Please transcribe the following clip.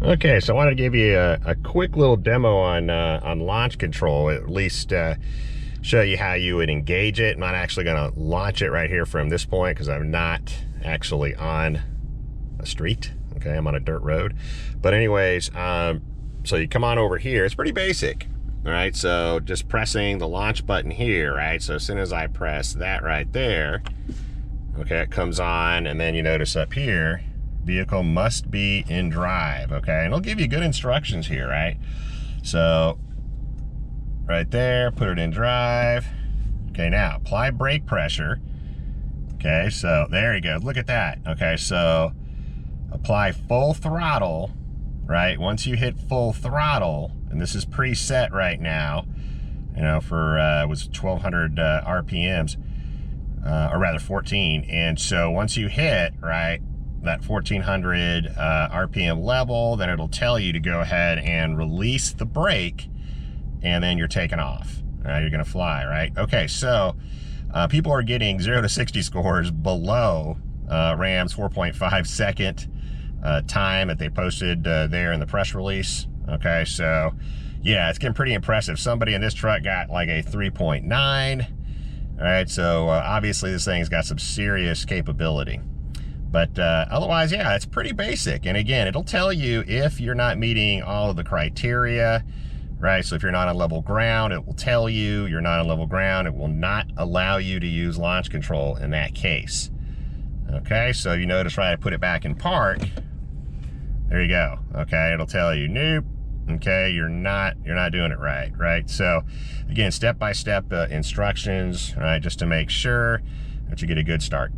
Okay, so I wanted to give you a quick little demo on launch control, at least show you how you would engage it. I'm not actually going to launch it right here from this point because I'm not actually on a street. Okay, I'm on a dirt road. But anyways, so you come on over here. It's pretty basic. All right, so just pressing the launch button here, right? So as soon as I press that right there, okay, it comes on, and then you notice up here, vehicle must be in drive, okay? And it'll give you good instructions here, right? So, right there, put it in drive. Okay, now, apply brake pressure. Okay, so there you go, look at that. Okay, so, apply full throttle, right? Once you hit full throttle, and this is preset right now, you know, for, it was 1200 RPMs, or rather 14. And so once you hit, right, that 1400 RPM level, then it'll tell you to go ahead and release the brake, and then you're taking off. All right, you're gonna fly, right? Okay, so people are getting 0 to 60 scores below Ram's 4.5 second time that they posted there in the press release. Okay, so yeah, it's getting pretty impressive. Somebody in this truck got like a 3.9. All right, so obviously this thing's got some serious capability. But otherwise, yeah, it's pretty basic. And again, it'll tell you if you're not meeting all of the criteria, right? So if you're not on level ground, it will tell you you're not on level ground. It will not allow you to use launch control in that case. Okay, so you notice, right, I put it back in park. There you go. Okay, it'll tell you, nope. Okay, you're not doing it right, right? So again, step-by-step instructions, right, just to make sure that you get a good start.